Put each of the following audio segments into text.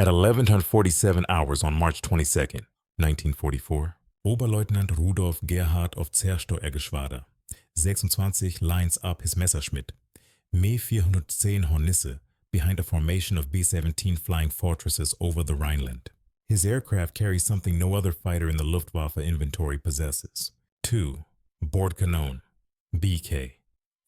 At 1147 hours on March 22nd, 1944, Oberleutnant Rudolf Gerhard of Zerstörer-Geschwader, 26 lines up his Messerschmitt Me 410 Hornisse behind a formation of B-17 flying fortresses over the Rhineland. His aircraft carries something no other fighter in the Luftwaffe inventory possesses. 2 Bordkanonen, BK,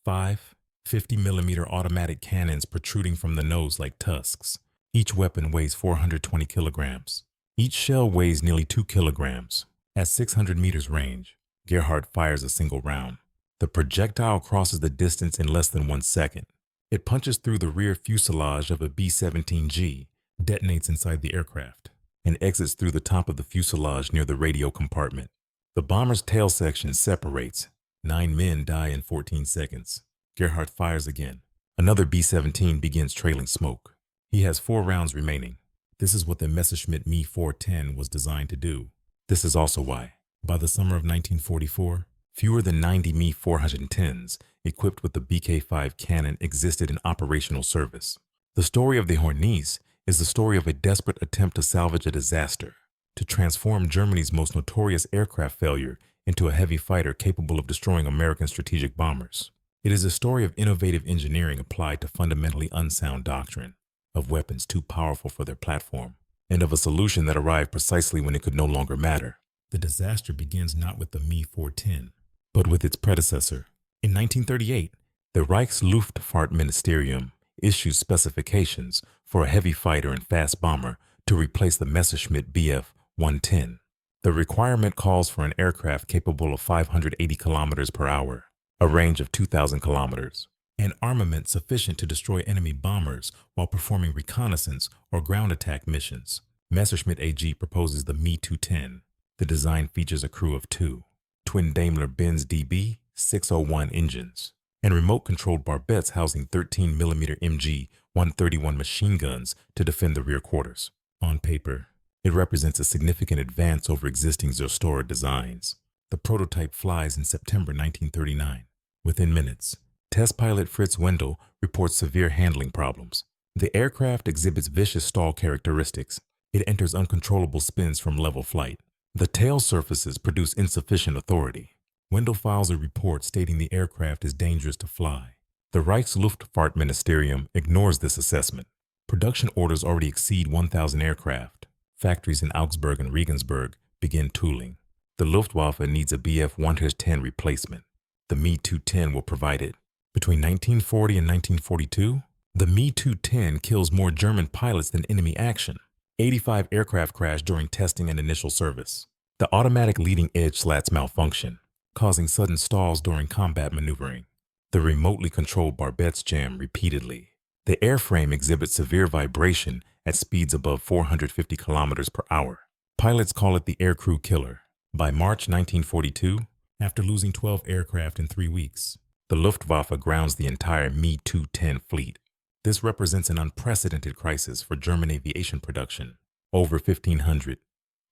5 50mm automatic cannons protruding from the nose like tusks. Each weapon weighs 420 kilograms. Each shell weighs nearly 2 kilograms. At 600 meters range, Gerhard fires a single round. The projectile crosses the distance in less than 1 second. It punches through the rear fuselage of a B-17G, detonates inside the aircraft, and exits through the top of the fuselage near the radio compartment. The bomber's tail section separates. 9 men die in 14 seconds. Gerhard fires again. Another B-17 begins trailing smoke. He has 4 rounds remaining. This is what the Messerschmitt Me 410 was designed to do. This is also why, by the summer of 1944, fewer than 90 Me 410s equipped with the BK-5 cannon existed in operational service. The story of the Hornisse is the story of a desperate attempt to salvage a disaster, to transform Germany's most notorious aircraft failure into a heavy fighter capable of destroying American strategic bombers. It is a story of innovative engineering applied to fundamentally unsound doctrine, of weapons too powerful for their platform, and of a solution that arrived precisely when it could no longer matter. The disaster begins not with the Me 410, but with its predecessor. In 1938, the Reichsluftfahrtministerium issues specifications for a heavy fighter and fast bomber to replace the Messerschmitt Bf 110. The requirement calls for an aircraft capable of 580 kilometers per hour, a range of 2,000 kilometers, and armament sufficient to destroy enemy bombers while performing reconnaissance or ground attack missions. Messerschmitt AG proposes the Me 210. The design features a crew of 2 twin Daimler-Benz DB 601 engines and remote-controlled barbettes housing 13mm MG 131 machine guns to defend the rear quarters. On paper, it represents a significant advance over existing Zerstörer designs. The prototype flies in September 1939. Within minutes, test pilot Fritz Wendel reports severe handling problems. The aircraft exhibits vicious stall characteristics. It enters uncontrollable spins from level flight. The tail surfaces produce insufficient authority. Wendel files a report stating the aircraft is dangerous to fly. The Reichsluftfahrtministerium ignores this assessment. Production orders already exceed 1,000 aircraft. Factories in Augsburg and Regensburg begin tooling. The Luftwaffe needs a Bf 110 replacement. The Me 210 will provide it. Between 1940 and 1942, the Me 210 kills more German pilots than enemy action. 85 aircraft crash during testing and initial service. The automatic leading edge slats malfunction, causing sudden stalls during combat maneuvering. The remotely controlled barbettes jam repeatedly. The airframe exhibits severe vibration at speeds above 450 kilometers per hour. Pilots call it the aircrew killer. By March 1942, after losing 12 aircraft in 3 weeks, the Luftwaffe grounds the entire Me 210 fleet. This represents an unprecedented crisis for German aviation production. Over 1,500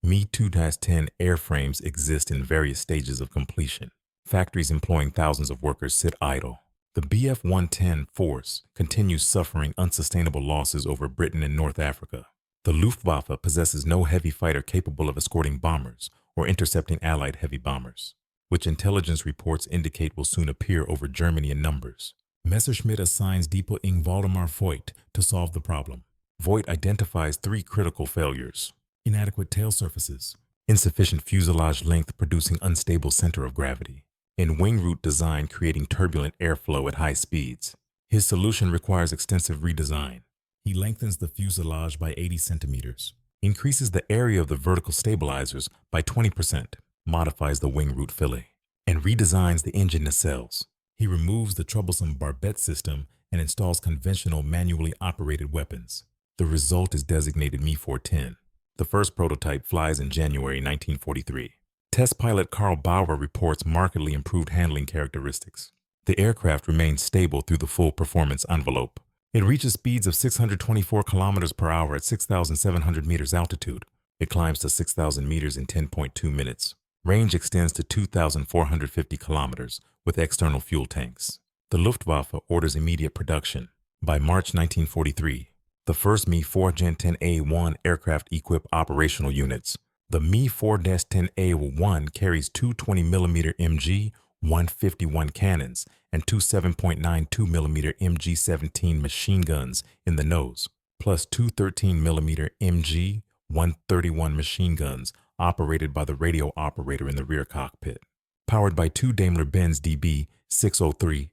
Me 210 airframes exist in various stages of completion. Factories employing thousands of workers sit idle. The Bf 110 force continues suffering unsustainable losses over Britain and North Africa. The Luftwaffe possesses no heavy fighter capable of escorting bombers or intercepting Allied heavy bombers, which intelligence reports indicate will soon appear over Germany in numbers. Messerschmitt assigns Depot Ing Waldemar Voigt to solve the problem. Voigt identifies 3 critical failures: inadequate tail surfaces, insufficient fuselage length producing unstable center of gravity, and wing root design creating turbulent airflow at high speeds. His solution requires extensive redesign. He lengthens the fuselage by 80 centimeters, increases the area of the vertical stabilizers by 20%, modifies the wing root fillet, and redesigns the engine nacelles. He removes the troublesome barbette system and installs conventional manually operated weapons. The result is designated Me 410. The first prototype flies in January 1943. Test pilot Karl Bauer reports markedly improved handling characteristics. The aircraft remains stable through the full performance envelope. It reaches speeds of 624 kilometers per hour at 6,700 meters altitude. It climbs to 6,000 meters in 10.2 minutes. Range extends to 2,450 kilometers with external fuel tanks. The Luftwaffe orders immediate production. By March 1943, The first Me-4 Gen 10A1 aircraft equipped operational units. The Me-4-10A1 carries two 20mm MG 151 cannons and two 7.92mm MG-17 machine guns in the nose, plus two 13mm MG 131 machine guns operated by the radio operator in the rear cockpit. Powered by two Daimler-Benz DB603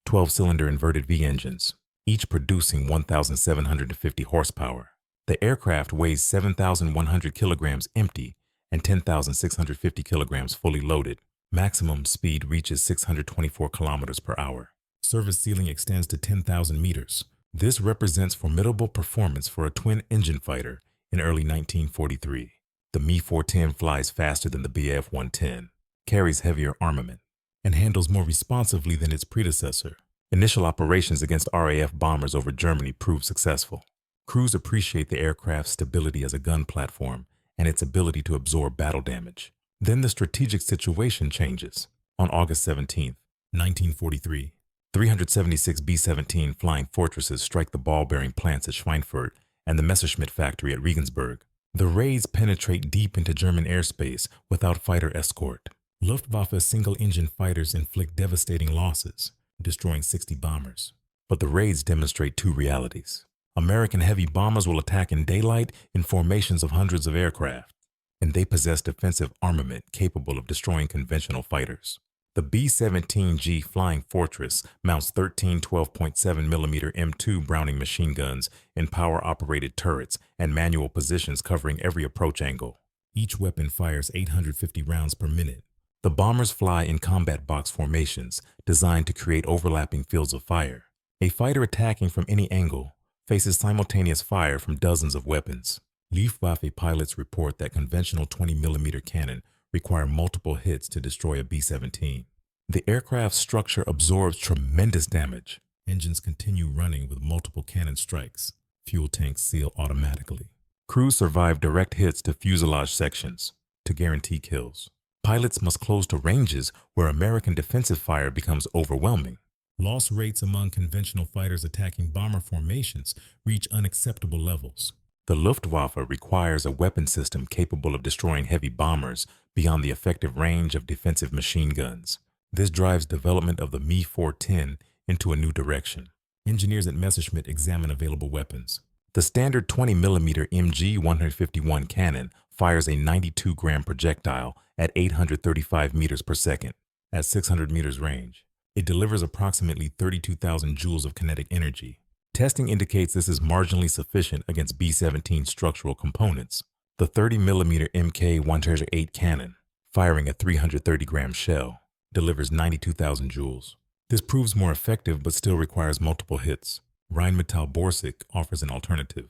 12-cylinder inverted V engines, each producing 1,750 horsepower. The aircraft weighs 7,100 kilograms empty and 10,650 kilograms fully loaded. Maximum speed reaches 624 kilometers per hour. Service ceiling extends to 10,000 meters. This represents formidable performance for a twin-engine fighter in early 1943. The Me-410 flies faster than the Bf-110, carries heavier armament, and handles more responsively than its predecessor. Initial operations against RAF bombers over Germany proved successful. Crews appreciate the aircraft's stability as a gun platform and its ability to absorb battle damage. Then the strategic situation changes. On August 17, 1943, 376 B-17 Flying Fortresses strike the ball-bearing plants at Schweinfurt and the Messerschmitt factory at Regensburg. The raids penetrate deep into German airspace without fighter escort. Luftwaffe single-engine fighters inflict devastating losses, destroying 60 bombers. But the raids demonstrate two realities. American heavy bombers will attack in daylight in formations of hundreds of aircraft, and they possess defensive armament capable of destroying conventional fighters. The B-17G Flying Fortress mounts 13 12.7mm M2 Browning machine guns in power-operated turrets and manual positions covering every approach angle. Each weapon fires 850 rounds per minute. The bombers fly in combat box formations designed to create overlapping fields of fire. A fighter attacking from any angle faces simultaneous fire from dozens of weapons. Luftwaffe pilots report that conventional 20mm cannon require multiple hits to destroy a B-17. The aircraft's structure absorbs tremendous damage. Engines continue running with multiple cannon strikes. Fuel tanks seal automatically. Crews survive direct hits to fuselage sections to guarantee kills. Pilots must close to ranges where American defensive fire becomes overwhelming. Loss rates among conventional fighters attacking bomber formations reach unacceptable levels. The Luftwaffe requires a weapon system capable of destroying heavy bombers beyond the effective range of defensive machine guns. This drives development of the Me-410 into a new direction. Engineers at Messerschmitt examine available weapons. The standard 20mm MG-151 cannon fires a 92-gram projectile at 835 meters per second. At 600 meters range, it delivers approximately 32,000 joules of kinetic energy. Testing indicates this is marginally sufficient against B-17 structural components. The 30mm Mk-108 cannon, firing a 330-gram shell, delivers 92,000 joules. This proves more effective but still requires multiple hits. Rheinmetall Borsig offers an alternative.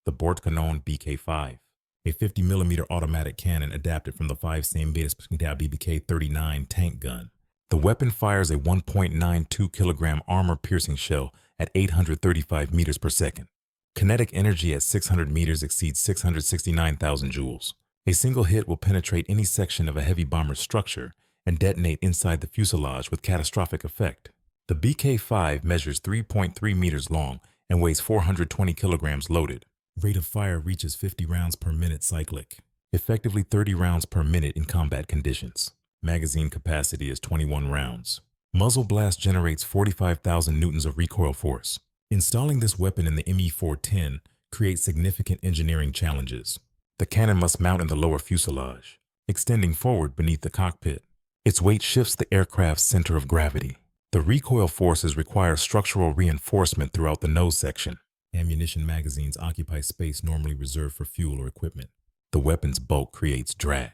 The Bordkanon BK5, a 50mm automatic cannon adapted from the 5 BBK-39 tank gun. The weapon fires a 1.92 kilogram armor-piercing shell at 835 meters per second. Kinetic energy at 600 meters exceeds 669,000 joules. A single hit will penetrate any section of a heavy bomber's structure and detonate inside the fuselage with catastrophic effect. The BK-5 measures 3.3 meters long and weighs 420 kilograms loaded. Rate of fire reaches 50 rounds per minute cyclic, effectively 30 rounds per minute in combat conditions. Magazine capacity is 21 rounds. Muzzle blast generates 45,000 newtons of recoil force. Installing this weapon in the Me-410 creates significant engineering challenges. The cannon must mount in the lower fuselage, extending forward beneath the cockpit. Its weight shifts the aircraft's center of gravity. The recoil forces require structural reinforcement throughout the nose section. Ammunition magazines occupy space normally reserved for fuel or equipment. The weapon's bulk creates drag,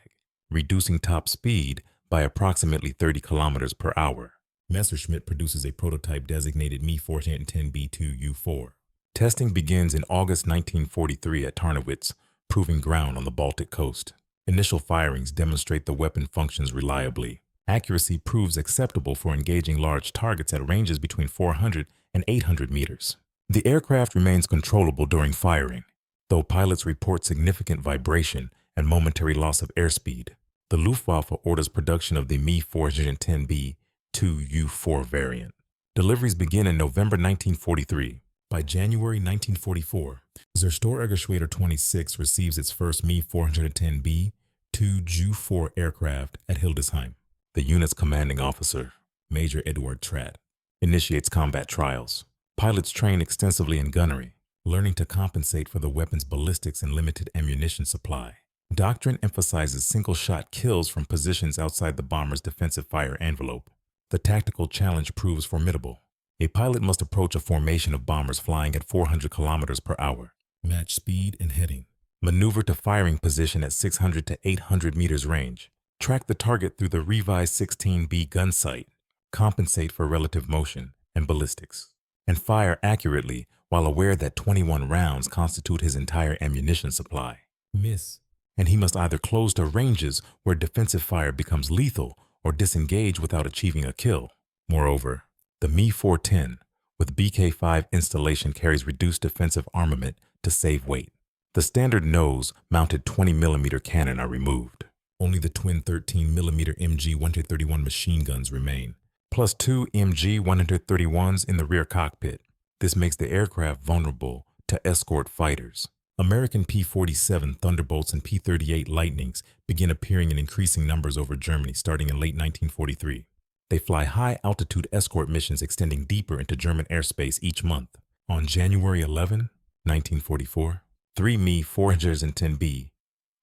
reducing top speed by approximately 30 kilometers per hour. Messerschmitt produces a prototype designated Me-410B2U4. Testing begins in August 1943 at Tarnowitz, proving ground on the Baltic coast. Initial firings demonstrate the weapon functions reliably. Accuracy proves acceptable for engaging large targets at ranges between 400 and 800 meters. The aircraft remains controllable during firing, though pilots report significant vibration and momentary loss of airspeed. The Luftwaffe orders production of the Me-410B2U4 variant. Deliveries begin in November 1943, By January 1944, Zerstörer 26 receives its first Me-410B 2 Ju-4 aircraft at Hildesheim. The unit's commanding officer, Major Eduard Tratt, initiates combat trials. Pilots train extensively in gunnery, learning to compensate for the weapon's ballistics and limited ammunition supply. Doctrine emphasizes single-shot kills from positions outside the bomber's defensive fire envelope. The tactical challenge proves formidable. A pilot must approach a formation of bombers flying at 400 kilometers per hour, match speed and heading, maneuver to firing position at 600 to 800 meters range, track the target through the revised 16B gun sight, compensate for relative motion and ballistics, and fire accurately while aware that 21 rounds constitute his entire ammunition supply. Miss, and he must either close to ranges where defensive fire becomes lethal or disengage without achieving a kill. Moreover, the Me-410 with BK-5 installation carries reduced defensive armament to save weight. The standard nose-mounted 20mm cannon are removed. Only the twin 13mm MG-131 machine guns remain, plus 2 MG-131s in the rear cockpit. This makes the aircraft vulnerable to escort fighters. American P-47 Thunderbolts and P-38 Lightnings begin appearing in increasing numbers over Germany starting in late 1943. They fly high-altitude escort missions extending deeper into German airspace each month. On January 11, 1944, 3 Me-410B,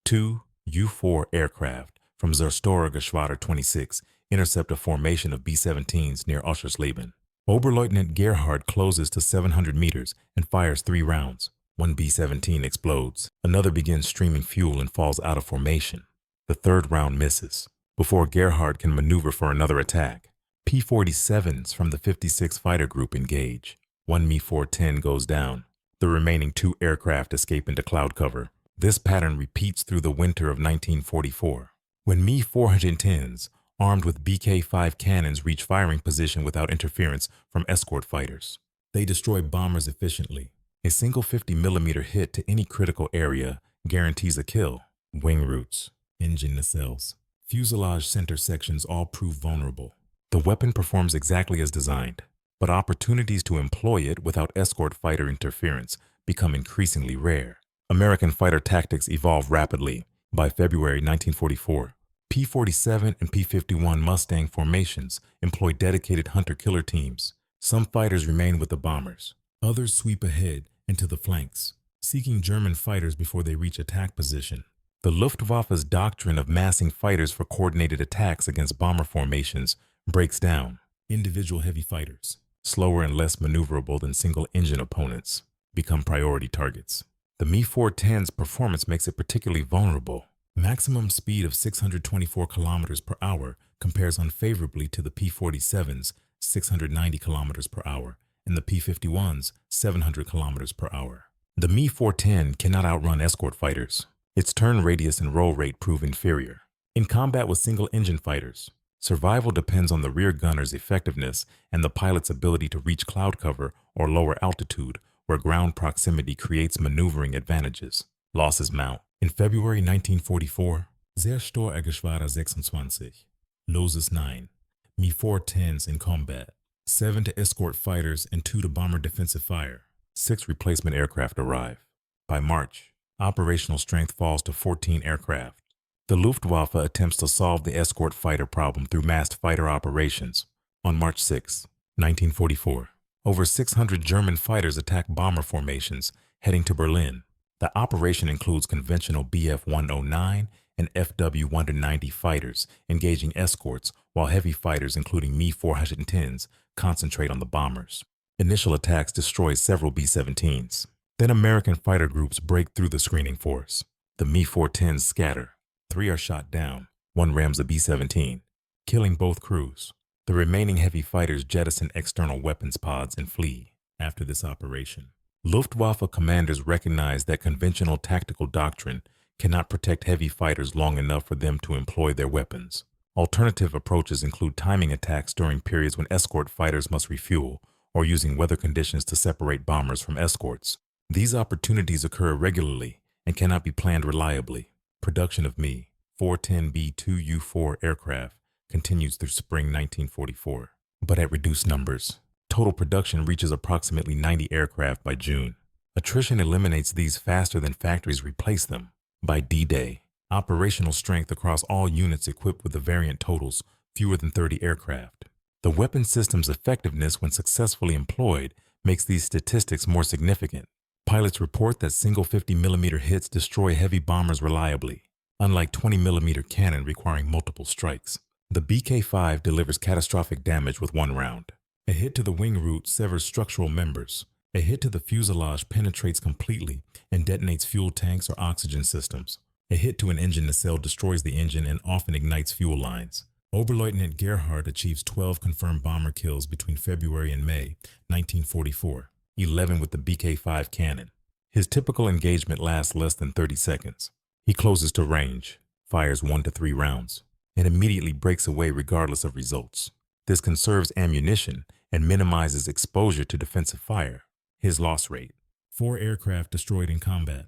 2 U-4 aircraft from Zerstörer 26 intercept a formation of B-17s near Oschersleben. Oberleutnant Gerhard closes to 700 meters and fires 3 rounds. One B-17 explodes. Another begins streaming fuel and falls out of formation. The third round misses. Before Gerhard can maneuver for another attack, P-47s from the 56 Fighter Group engage. 1 Me-410 goes down. The remaining 2 aircraft escape into cloud cover. This pattern repeats through the winter of 1944. When Me-410s, armed with BK-5 cannons, reach firing position without interference from escort fighters, they destroy bombers efficiently. A single 50mm hit to any critical area guarantees a kill. Wing roots, engine nacelles, fuselage center sections all prove vulnerable. The weapon performs exactly as designed, but opportunities to employ it without escort fighter interference become increasingly rare. American fighter tactics evolve rapidly. By February 1944, P-47 and P-51 Mustang formations employ dedicated hunter-killer teams. Some fighters remain with the bombers. Others sweep ahead and to the flanks, seeking German fighters before they reach attack position. The Luftwaffe's doctrine of massing fighters for coordinated attacks against bomber formations breaks down. Individual heavy fighters, slower and less maneuverable than single-engine opponents, become priority targets. The Me-410's performance makes it particularly vulnerable. Maximum speed of 624 kilometers per hour compares unfavorably to the P-47's 690 kilometers per hour and the P-51's 700 kilometers per hour. The Me-410 cannot outrun escort fighters. Its turn radius and roll rate prove inferior. In combat with single-engine fighters, survival depends on the rear gunner's effectiveness and the pilot's ability to reach cloud cover or lower altitude where ground proximity creates maneuvering advantages. Losses mount. In February 1944, Zerstörer 26 loses 9 Me-410s in combat, 7 to escort fighters and 2 to bomber defensive fire. 6 replacement aircraft arrive. By March, operational strength falls to 14 aircraft. The Luftwaffe attempts to solve the escort fighter problem through massed fighter operations. On March 6, 1944, over 600 German fighters attack bomber formations heading to Berlin. The operation includes conventional Bf-109 and FW-190 fighters engaging escorts, while heavy fighters including Me-410s concentrate on the bombers. Initial attacks destroy several B-17s. Then American fighter groups break through the screening force. The Me-410s scatter. 3 are shot down. 1 rams a B-17, killing both crews. The remaining heavy fighters jettison external weapons pods and flee. After this operation, Luftwaffe commanders recognize that conventional tactical doctrine cannot protect heavy fighters long enough for them to employ their weapons. Alternative approaches include timing attacks during periods when escort fighters must refuel, or using weather conditions to separate bombers from escorts. These opportunities occur regularly and cannot be planned reliably. Production of Me-410B2U4 aircraft continues through spring 1944, but at reduced numbers. Total production reaches approximately 90 aircraft by June. Attrition eliminates these faster than factories replace them. By D-Day, operational strength across all units equipped with the variant totals fewer than 30 aircraft. The weapon system's effectiveness when successfully employed makes these statistics more significant. Pilots report that single 50mm hits destroy heavy bombers reliably, unlike 20mm cannon requiring multiple strikes. The BK-5 delivers catastrophic damage with one round. A hit to the wing root severs structural members. A hit to the fuselage penetrates completely and detonates fuel tanks or oxygen systems. A hit to an engine nacelle destroys the engine and often ignites fuel lines. Oberleutnant Gerhardt achieves 12 confirmed bomber kills between February and May 1944, 11 with the BK-5 cannon. His typical engagement lasts less than 30 seconds. He closes to range, fires 1 to 3 rounds, and immediately breaks away regardless of results. This conserves ammunition and minimizes exposure to defensive fire. His loss rate: 4 aircraft destroyed in combat,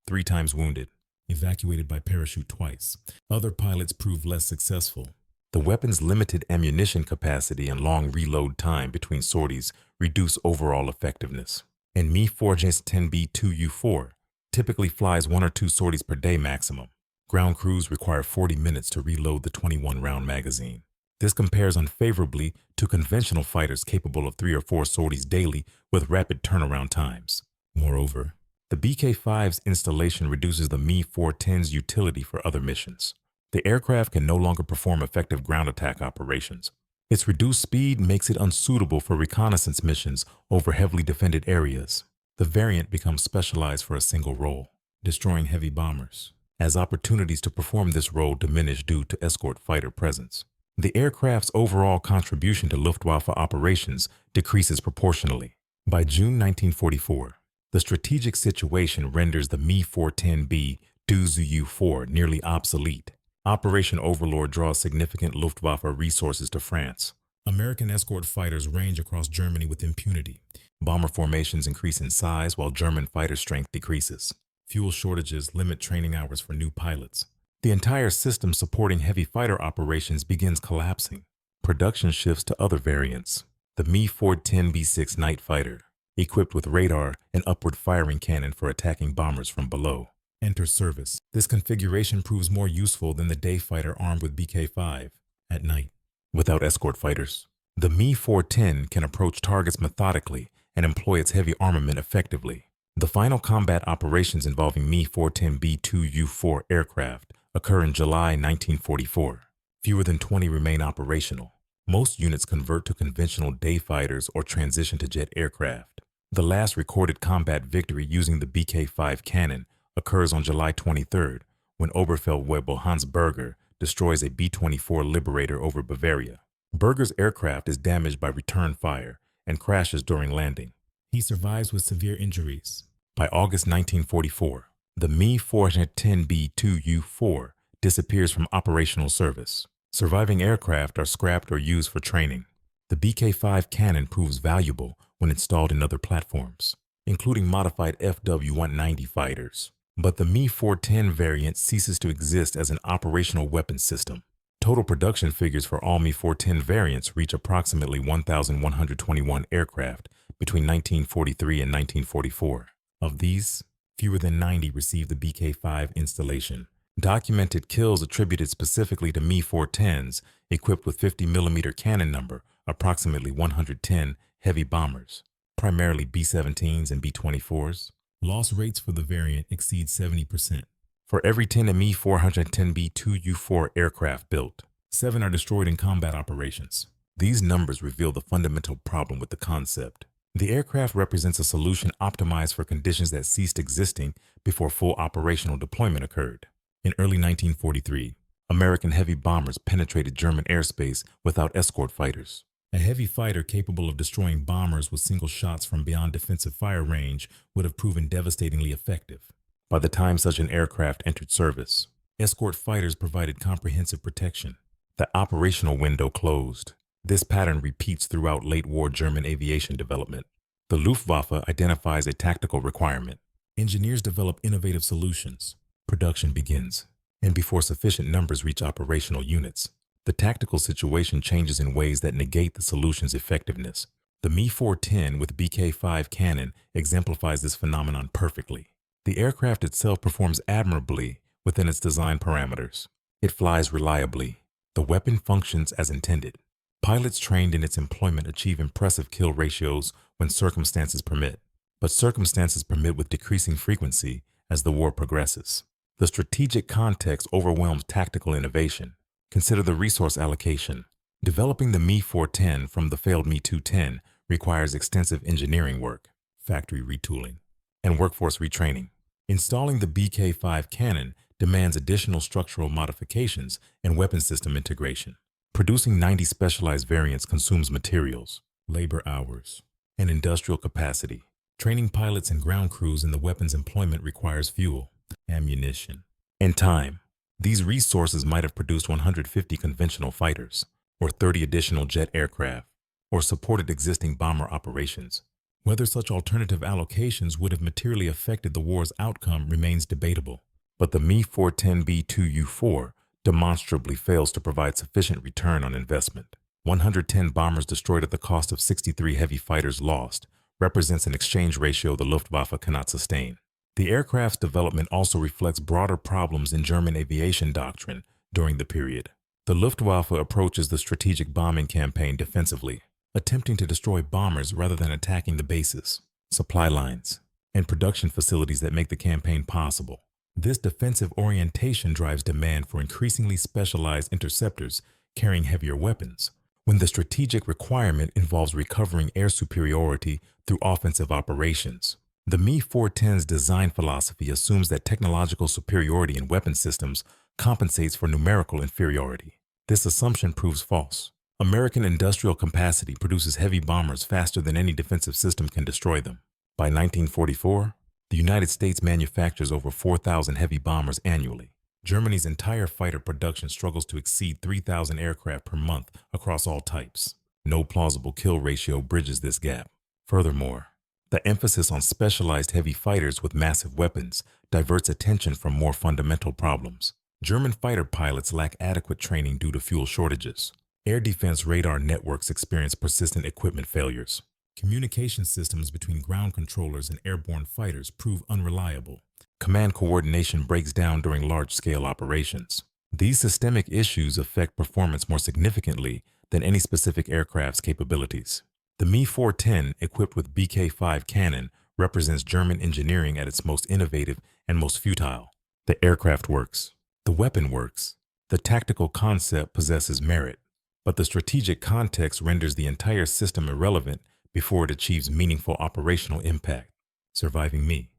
3 times wounded, evacuated by parachute twice. Other pilots proved less successful. The weapon's limited ammunition capacity and long reload time between sorties reduce overall effectiveness. And Me-410B2U4 typically flies 1 or 2 sorties per day maximum. Ground crews require 40 minutes to reload the 21-round magazine. This compares unfavorably to conventional fighters capable of 3 or 4 sorties daily with rapid turnaround times. Moreover, the BK-5's installation reduces the Me-410's utility for other missions. The aircraft can no longer perform effective ground attack operations. Its reduced speed makes it unsuitable for reconnaissance missions over heavily defended areas. The variant becomes specialized for a single role, destroying heavy bombers, as opportunities to perform this role diminish due to escort fighter presence. The aircraft's overall contribution to Luftwaffe operations decreases proportionally. By June 1944, the strategic situation renders the Me-410B Du-4 nearly obsolete. Operation Overlord draws significant Luftwaffe resources to France. American escort fighters range across Germany with impunity. Bomber formations increase in size while German fighter strength decreases. Fuel shortages limit training hours for new pilots. The entire system supporting heavy fighter operations begins collapsing. Production shifts to other variants. The Me-410B6 Night Fighter, equipped with radar and upward firing cannon for attacking bombers from below, enters service. This configuration proves more useful than the day fighter armed with BK-5 at night. Without escort fighters, the Me-410 can approach targets methodically and employ its heavy armament effectively. The final combat operations involving Me-410B2U4 aircraft occur in July 1944. Fewer than 20 remain operational. Most units convert to conventional day fighters or transition to jet aircraft. The last recorded combat victory using the BK-5 cannon occurs on July 23rd, when Oberfeldwebel Hans Berger destroys a B-24 Liberator over Bavaria. Berger's aircraft is damaged by return fire and crashes during landing. He survives with severe injuries. By August 1944, the Me-410B2U4 disappears from operational service. Surviving aircraft are scrapped or used for training. The BK-5 cannon proves valuable when installed in other platforms, including modified FW-190 fighters. But the Me-410 variant ceases to exist as an operational weapon system. Total production figures for all Me-410 variants reach approximately 1,121 aircraft between 1943 and 1944. Of these, fewer than 90 received the BK-5 installation. Documented kills attributed specifically to Me-410s equipped with 50mm cannon number, approximately 110 heavy bombers, primarily B-17s and B-24s. Loss rates for the variant exceed 70%. For every 10 Me-410B2U4 aircraft built, 7 are destroyed in combat operations. These numbers reveal the fundamental problem with the concept. The aircraft represents a solution optimized for conditions that ceased existing before full operational deployment occurred. In early 1943, American heavy bombers penetrated German airspace without escort fighters. A heavy fighter capable of destroying bombers with single shots from beyond defensive fire range would have proven devastatingly effective. By the time such an aircraft entered service, escort fighters provided comprehensive protection. The operational window closed. This pattern repeats throughout late-war German aviation development. The Luftwaffe identifies a tactical requirement. Engineers develop innovative solutions. Production begins. And before sufficient numbers reach operational units, the tactical situation changes in ways that negate the solution's effectiveness. The Me-410 with BK-5 cannon exemplifies this phenomenon perfectly. The aircraft itself performs admirably within its design parameters. It flies reliably. The weapon functions as intended. Pilots trained in its employment achieve impressive kill ratios when circumstances permit, but circumstances permit with decreasing frequency as the war progresses. The strategic context overwhelms tactical innovation. Consider the resource allocation. Developing the Me-410 from the failed Me-210 requires extensive engineering work, factory retooling, and workforce retraining. Installing the BK-5 cannon demands additional structural modifications and weapon system integration. Producing 90 specialized variants consumes materials, labor hours, and industrial capacity. Training pilots and ground crews in the weapon's employment requires fuel, ammunition, and time. These resources might have produced 150 conventional fighters, or 30 additional jet aircraft, or supported existing bomber operations. Whether such alternative allocations would have materially affected the war's outcome remains debatable, but the Me-410B2U4 demonstrably fails to provide sufficient return on investment. 110 bombers destroyed at the cost of 63 heavy fighters lost represents an exchange ratio the Luftwaffe cannot sustain. The aircraft's development also reflects broader problems in German aviation doctrine during the period. The Luftwaffe approaches the strategic bombing campaign defensively, attempting to destroy bombers rather than attacking the bases, supply lines, and production facilities that make the campaign possible. This defensive orientation drives demand for increasingly specialized interceptors carrying heavier weapons, when the strategic requirement involves recovering air superiority through offensive operations. The Me-410's design philosophy assumes that technological superiority in weapon systems compensates for numerical inferiority. This assumption proves false. American industrial capacity produces heavy bombers faster than any defensive system can destroy them. By 1944, the United States manufactures over 4,000 heavy bombers annually. Germany's entire fighter production struggles to exceed 3,000 aircraft per month across all types. No plausible kill ratio bridges this gap. Furthermore, the emphasis on specialized heavy fighters with massive weapons diverts attention from more fundamental problems. German fighter pilots lack adequate training due to fuel shortages. Air defense radar networks experience persistent equipment failures. Communication systems between ground controllers and airborne fighters prove unreliable. Command coordination breaks down during large-scale operations. These systemic issues affect performance more significantly than any specific aircraft's capabilities. The Me-410, equipped with BK-5 cannon, represents German engineering at its most innovative and most futile. The aircraft works. The weapon works. The tactical concept possesses merit, but the strategic context renders the entire system irrelevant before it achieves meaningful operational impact. Surviving Me.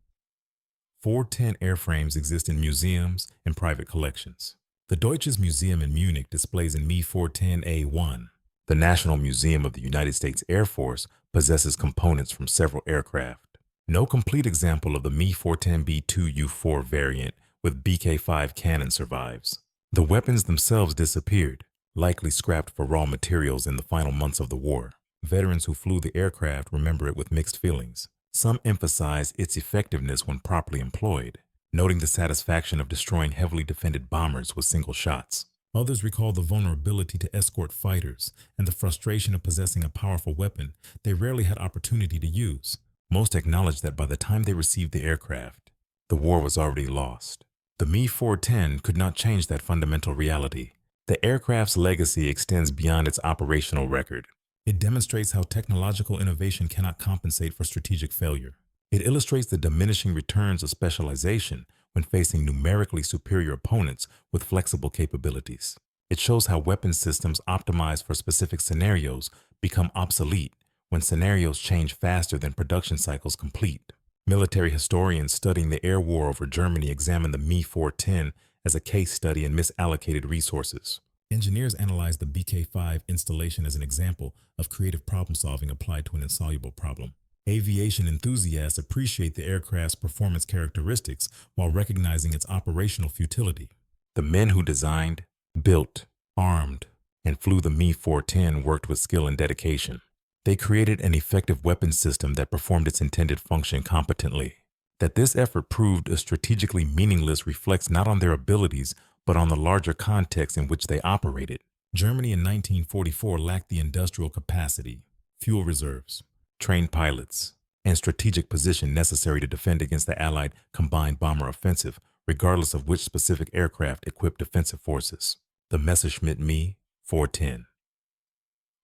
410 airframes exist in museums and private collections. The Deutsches Museum in Munich displays a Me-410A1. The National Museum of the United States Air Force possesses components from several aircraft. No complete example of the Me-410B2U4 variant with BK-5 cannon survives. The weapons themselves disappeared, likely scrapped for raw materials in the final months of the war. Veterans who flew the aircraft remember it with mixed feelings. Some emphasize its effectiveness when properly employed, noting the satisfaction of destroying heavily defended bombers with single shots. Others recall the vulnerability to escort fighters and the frustration of possessing a powerful weapon they rarely had opportunity to use. Most acknowledge that by the time they received the aircraft, the war was already lost. The Me-410 could not change that fundamental reality. The aircraft's legacy extends beyond its operational record. It demonstrates how technological innovation cannot compensate for strategic failure. It illustrates the diminishing returns of specialization when facing numerically superior opponents with flexible capabilities. It shows how weapon systems optimized for specific scenarios become obsolete when scenarios change faster than production cycles complete. Military historians studying the air war over Germany examine the Me-410 as a case study in misallocated resources. Engineers analyze the BK-5 installation as an example of creative problem-solving applied to an insoluble problem. Aviation enthusiasts appreciate the aircraft's performance characteristics while recognizing its operational futility. The men who designed, built, armed, and flew the Me-410 worked with skill and dedication. They created an effective weapons system that performed its intended function competently. That this effort proved strategically meaningless reflects not on their abilities, but on the larger context in which they operated. Germany in 1944 lacked the industrial capacity, fuel reserves, trained pilots, and strategic position necessary to defend against the Allied combined bomber offensive, regardless of which specific aircraft equipped defensive forces. The Messerschmitt Me 410.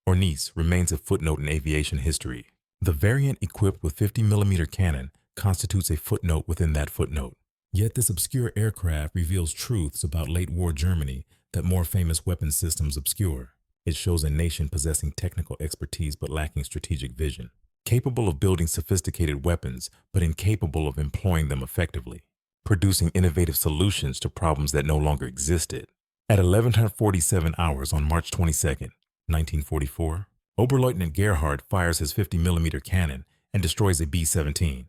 Hornisse remains a footnote in aviation history. The variant equipped with 50mm cannon constitutes a footnote within that footnote. Yet this obscure aircraft reveals truths about late war Germany that more famous weapon systems obscure. It shows a nation possessing technical expertise but lacking strategic vision, capable of building sophisticated weapons but incapable of employing them effectively, producing innovative solutions to problems that no longer existed. At 11:47 hours on March 22, 1944, Oberleutnant Gerhardt fires his 50mm cannon and destroys a B-17.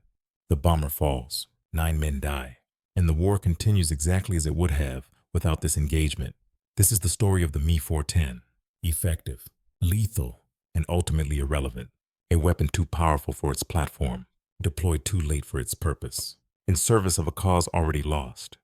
The bomber falls, 9 men die, and the war continues exactly as it would have without this engagement. This is the story of the Me-410. Effective, lethal, and ultimately irrelevant. A weapon too powerful for its platform, deployed too late for its purpose, in service of a cause already lost.